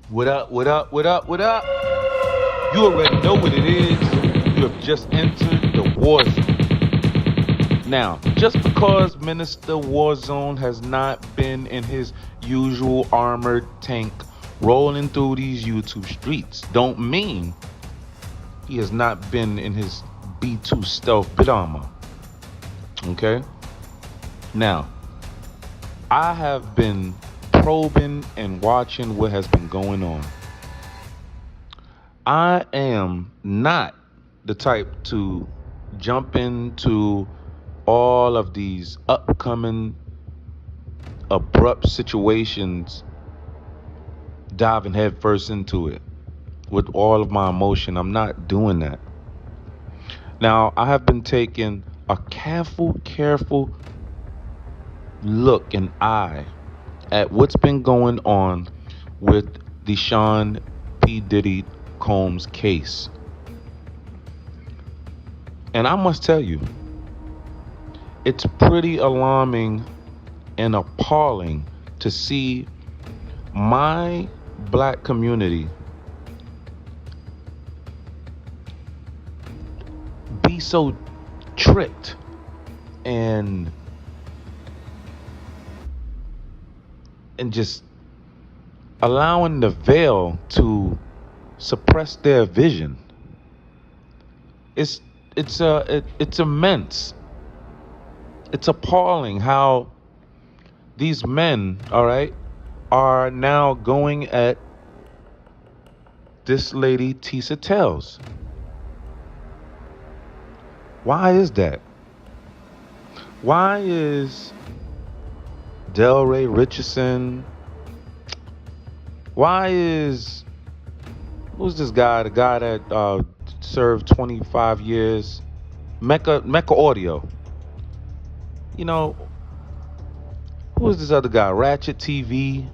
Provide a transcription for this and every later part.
What up, what up, what up, what up? You already know what it is. You have just entered the war zone. Now, just because Minister Warzone has not been in his usual armored tank rolling through these YouTube streets, don't mean he has not been in his B2 stealth bit armor. Okay? Now, I have been probing and watching what has been going on. I am not the type to jump into all of these upcoming abrupt situations, diving headfirst into it with all of my emotion. I'm not doing that. Now, I have been taking a careful look and eye at what's been going on with the Sean P. Diddy Combs case. And I must tell you, it's pretty alarming and appalling to see my black community be so tricked and just allowing the veil to suppress their vision. It's immense. It's appalling how these men, all right, are now going at this lady Tisa Tells. Why is that? Why is Delray Richardson? Why is who's this guy? The guy that served 25 years, Mecca Audio. You know, who is this other guy? Ratchet TV.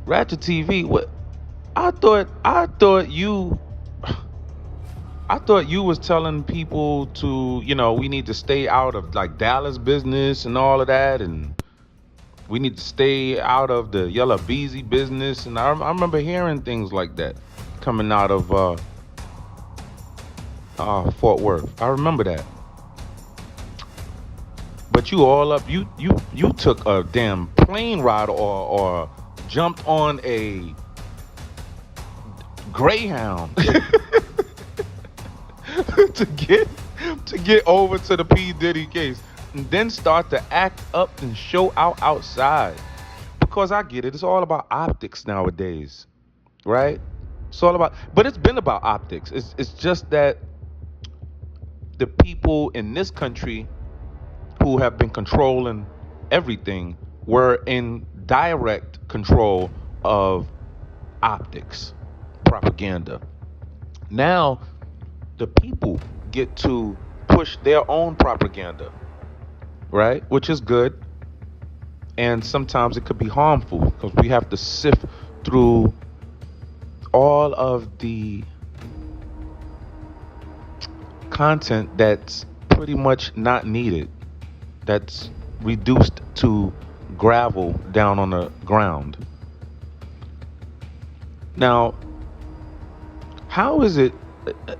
Ratchet TV. What? I thought you was telling people to, we need to stay out of like Dallas business and all of that, and we need to stay out of the Yellow Beezy business. And I remember hearing things like that coming out of Fort Worth. I remember that. But you all up, you took a damn plane ride or jumped on a Greyhound to get over to the P. Diddy case, and then start to act up and show out outside. Because I get it, it's all about optics nowadays, right? It's all about, but it's been about optics. It's just that the people in this country who have been controlling everything were in direct control of optics, propaganda. Now, the people get to push their own propaganda, right? Which is good. And sometimes it could be harmful because we have to sift through all of the content that's pretty much not needed, that's reduced to gravel down on the ground. Now, how is it?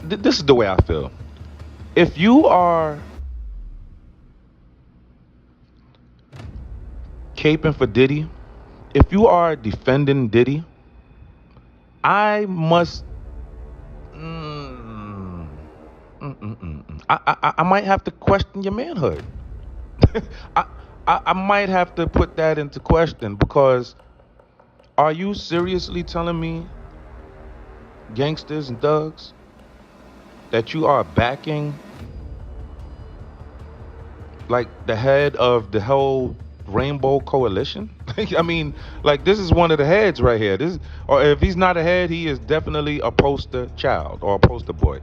This is the way I feel. If you are caping for Diddy, if you are defending Diddy, I must. I might have to question your manhood. I, I might have to put that into question, because are you seriously telling me, gangsters and thugs, that you are backing like the head of the whole Rainbow Coalition? I mean, like, this is one of the heads right here. Or if he's not a head, he is definitely a poster child or a poster boy.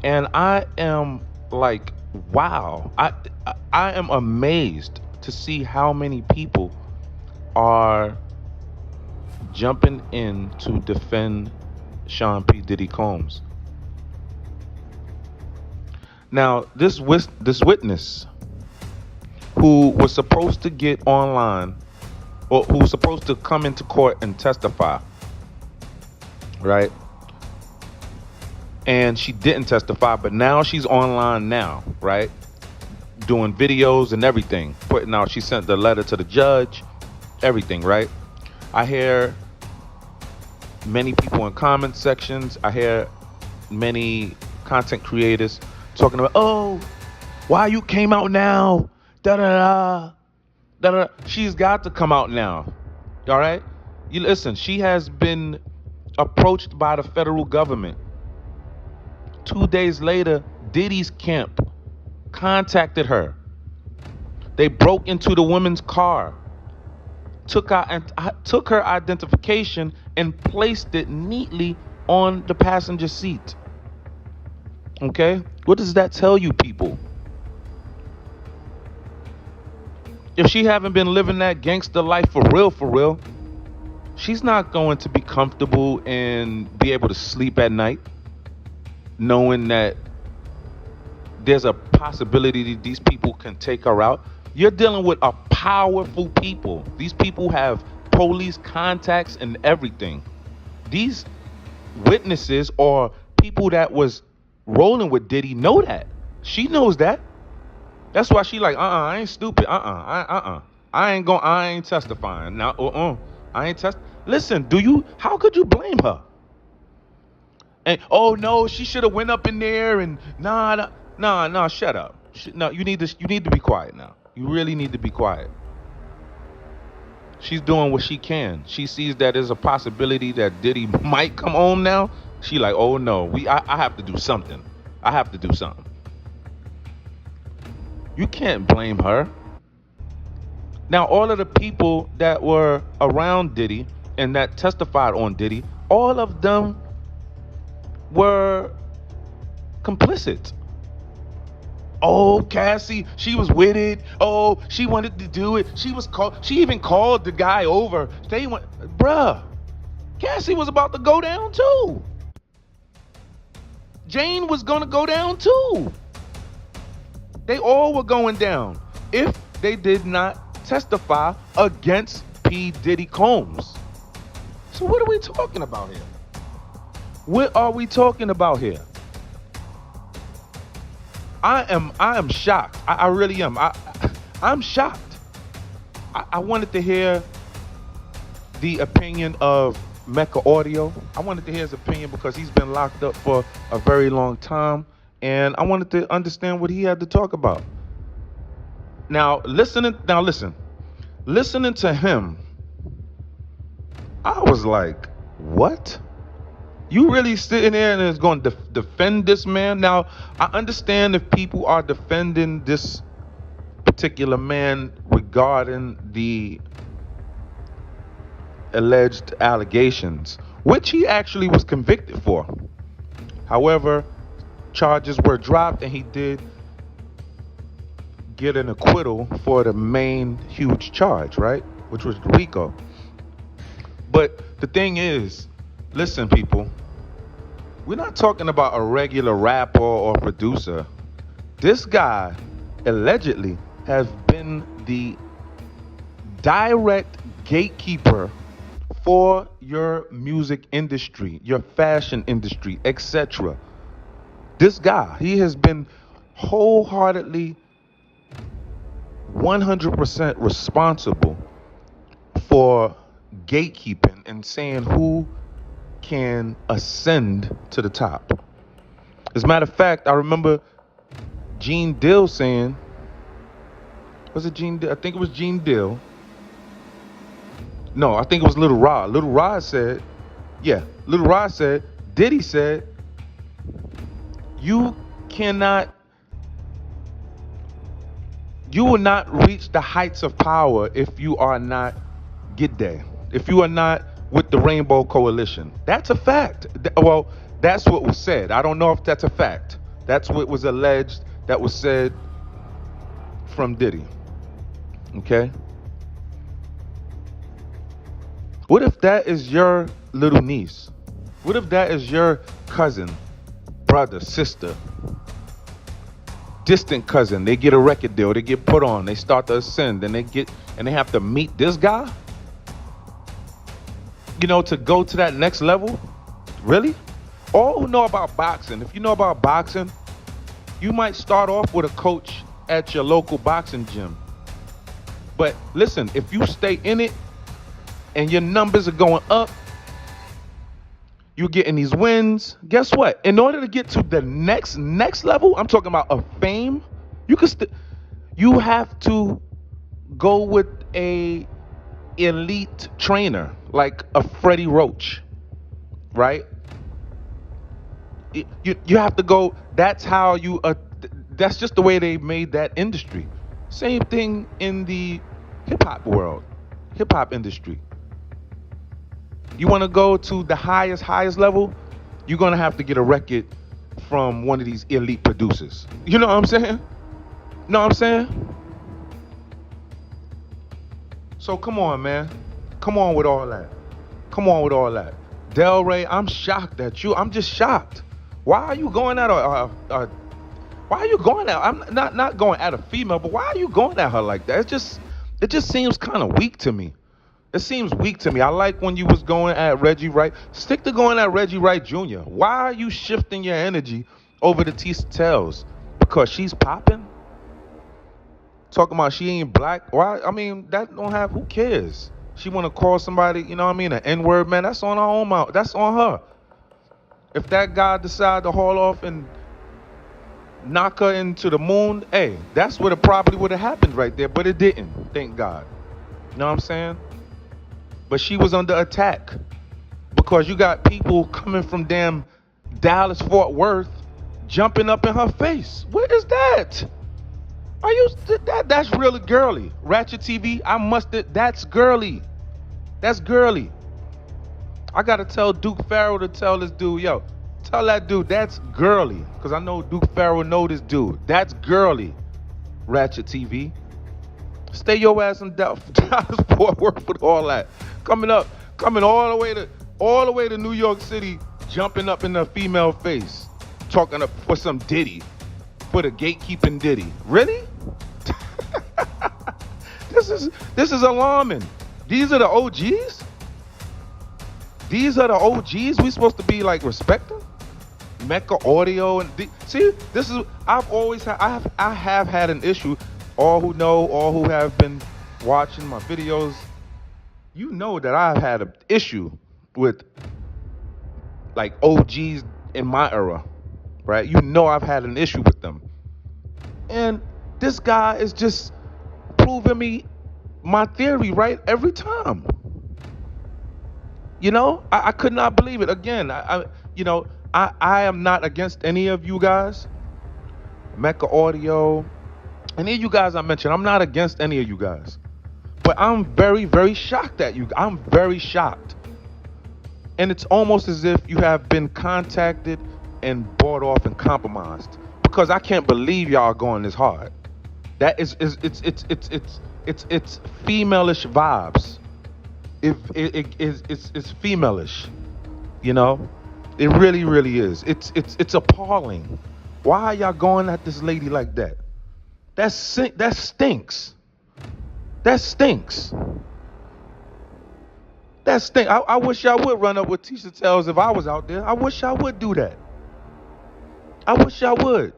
And I am like, wow. I am amazed to see how many people are jumping in to defend Sean P. Diddy Combs. Now, this witness who was supposed to get online or who's supposed to come into court and testify, right? And she didn't testify, but now she's online now, right? Doing videos and everything, putting out. She sent the letter to the judge, everything, right? I hear many people in comment sections. I hear many content creators talking about, oh, why you came out now? Da da da da da. She's got to come out now. All right. You listen. She has been approached by the federal government. 2 days later, Diddy's camp contacted her. They broke into the woman's car, took her identification and placed it neatly on the passenger seat. Okay? What does that tell you, people? If she haven't been living that gangster life for real, she's not going to be comfortable and be able to sleep at night knowing that there's a possibility that these people can take her out. You're dealing with a powerful people. These people have police contacts and everything. These witnesses or people that was rolling with Diddy know that. She knows that. That's why she like, I ain't stupid. I ain't testifying. Now, I ain't Listen, how could you blame her? And oh no, she should have went up in there and nah, shut up. No, you need to be quiet now. You really need to be quiet. She's doing what she can. She sees that there's a possibility that Diddy might come home now. She like, oh no, I have to do something. I have to do something. You can't blame her. Now, all of the people that were around Diddy and that testified on Diddy, all of them were complicit. Oh, Cassie, she was with it. Oh, she wanted to do it. She even called the guy over. Bruh, Cassie was about to go down too. Jane was gonna go down too. They all were going down if they did not testify against P. Diddy Combs. So what are we talking about here? What are we talking about here? I am shocked. I really am. I'm shocked. I wanted to hear the opinion of Mecca Audio. I wanted to hear his opinion because he's been locked up for a very long time. And I wanted to understand what he had to talk about. Listening to him, I was like, what? You really sitting there and is going to defend this man? Now, I understand if people are defending this particular man regarding the alleged allegations, which he actually was convicted for. However, charges were dropped and he did get an acquittal for the main huge charge, right? Which was RICO. But the thing is, listen, people, we're not talking about a regular rapper or producer. This guy allegedly has been the direct gatekeeper for your music industry, your fashion industry, etc. This guy, he has been wholeheartedly 100% responsible for gatekeeping and saying who can ascend to the top. As a matter of fact, I remember Gene Dill saying, was it Gene Dill? I think it was Gene Dill. No, I think it was Little Rod. Little Rod said, Diddy said, you will not reach the heights of power if you are not get there. If you are not with the Rainbow Coalition. That's a fact. Well, that's what was said. I don't know if that's a fact. That's what was alleged that was said from Diddy. Okay? What if that is your little niece? What if that is your cousin, brother, sister, distant cousin? They get a record deal, they get put on, they start to ascend, and they have to meet this guy? to go to that next level? Really? All who know about boxing, if you know about boxing, you might start off with a coach at your local boxing gym. But listen, if you stay in it and your numbers are going up, you're getting these wins. Guess what? In order to get to the next level, I'm talking about a fame, you have to go with a elite trainer like a Freddie Roach, right? You have to go. That's how you. That's just the way they made that industry. Same thing in the hip hop world, hip hop industry. You want to go to the highest level, you're gonna have to get a record from one of these elite producers. You know what I'm saying? Know what I'm saying? So come on, man. Come on with all that. Come on with all that. Del Rey, I'm shocked at you. I'm just shocked. Why are you going at why are you going at? I'm not going at a female, but why are you going at her like that? It just seems kind of weak to me. It seems weak to me. I like when you was going at Reggie Wright. Stick to going at Reggie Wright Jr. Why are you shifting your energy over to Tisa Tells? Because she's popping? Talking about she ain't black. Why? I mean, that don't have. Who cares? She want to call somebody, you know what I mean, an N-word, man. That's on her own mouth. That's on her. If that guy decide to haul off and knock her into the moon, hey, that's what it probably would have happened right there. But it didn't. Thank God. You know what I'm saying? But she was under attack because you got people coming from damn Dallas, Fort Worth, jumping up in her face. What is that? Are you that's really girly. Ratchet TV, that's girly. That's girly. I gotta tell Duke Farrell to tell this dude, yo, tell that dude that's girly. Cause I know Duke Farrell know this dude. That's girly. Ratchet TV. Stay your ass in Dallas, Fort Worth with all that. Coming all the way to New York City, jumping up in the female face, talking up for some Diddy. For the gatekeeping Diddy. Really? This is alarming. These are the OGs? These are the OGs we supposed to be like respecting? Mecca Audio and see, this is I have had an issue. All who have been watching my videos, you know that I've had an issue with like OGs in my era. Right? You know I've had an issue with them. And this guy is just proving me my theory right every time. You know, I could not believe it. Again, I am not against any of you guys. Mecca Audio, any of you guys I mentioned, I'm not against any of you guys. But I'm very, very shocked at you. I'm very shocked. And it's almost as if you have been contacted and bought off and compromised, because I can't believe y'all are going this hard. That it's femalish vibes. It's femalish, you know. It really, really is. It's appalling. Why are y'all going at this lady like that? That stinks. That stinks. That stinks. I wish y'all would run up with Tisa Tells if I was out there. I wish y'all would do that. I wish y'all would.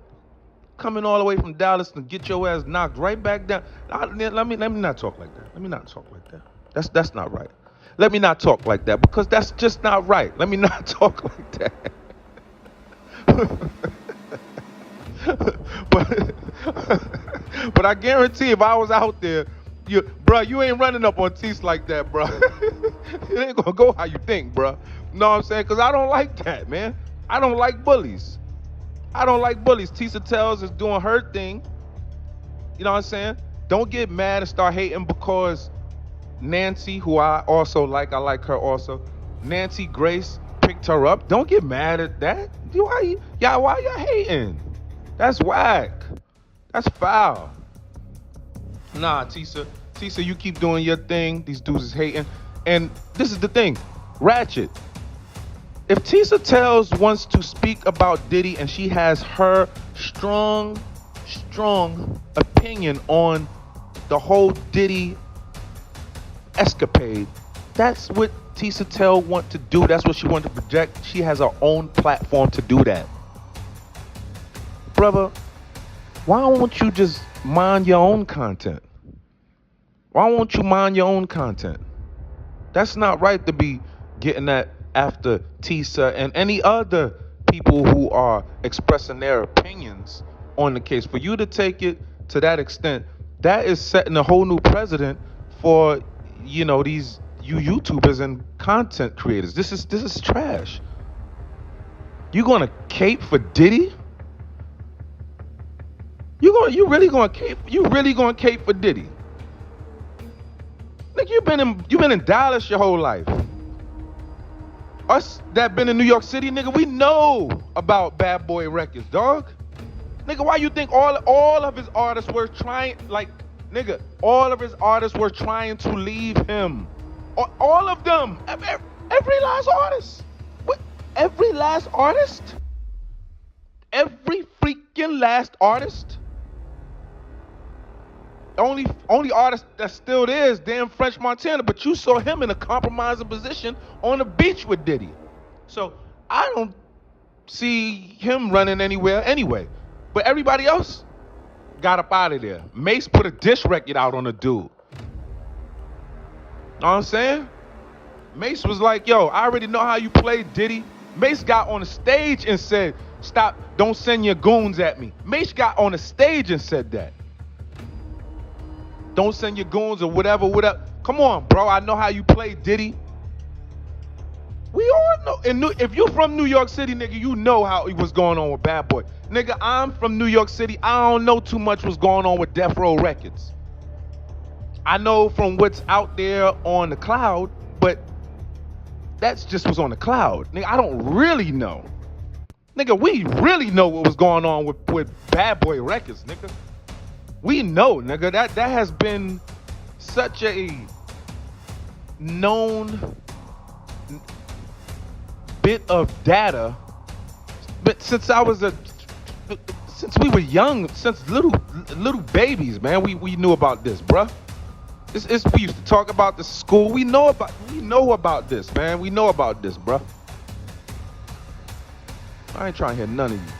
Coming all the way from Dallas and get your ass knocked right back down. Let me not talk like that. Let me not talk like that. That's not right. Let me not talk like that, because that's just not right. Let me not talk like that. but I guarantee if I was out there, you ain't running up on Tease like that, bro. It ain't gonna go how you think, bro. Know what I'm saying? Because I don't like that, man. I don't like bullies. I don't like bullies. Tisa Tells is doing her thing. You know what I'm saying? Don't get mad and start hating because Nancy, who I also like, I like her also. Nancy Grace picked her up. Don't get mad at that. Why y'all hating? That's whack. That's foul. Nah, Tisa, you keep doing your thing. These dudes is hating. And this is the thing. Ratchet. If Tisa Tells wants to speak about Diddy and she has her strong opinion on the whole Diddy escapade, that's what Tisa Tell want to do. That's what she wanted to project. She has her own platform to do that. Brother, why won't you just mind your own content? Why won't you mind your own content? That's not right to be getting that after Tisa and any other people who are expressing their opinions on the case. For you to take it to that extent, that is setting a whole new precedent for, these YouTubers and content creators. This is trash. You gonna cape for Diddy? You really gonna cape? You really gonna cape for Diddy? Nigga, you've been in Dallas your whole life. Us that been in New York City, nigga, we know about Bad Boy Records, dog. Nigga, why you think all of his artists were trying, all of his artists were trying to leave him? All of them. Every last artist. What? Every last artist? Every freaking last artist? Only artist that still there is damn French Montana, but you saw him in a compromising position on the beach with Diddy. So I don't see him running anywhere anyway. But everybody else got up out of there. Mace put a diss record out on the dude. Know what I'm saying? Mace was like, yo, I already know how you play, Diddy. Mace got on the stage and said, stop, don't send your goons at me. Mace got on the stage and said that. Don't send your goons or whatever. Come on, bro. I know how you play, Diddy. We all know. And if you're from New York City, nigga, you know how it was going on with Bad Boy. Nigga, I'm from New York City. I don't know too much what's going on with Death Row Records. I know from what's out there on the cloud, but that's just what's on the cloud. Nigga, I don't really know. Nigga, we really know what was going on with Bad Boy Records, nigga. We know, nigga, that has been such a known bit of data. But since we were young, since little babies, man, we knew about this, bruh. We used to talk about this at school. We know about this, man. We know about this, bruh. I ain't trying to hear none of you.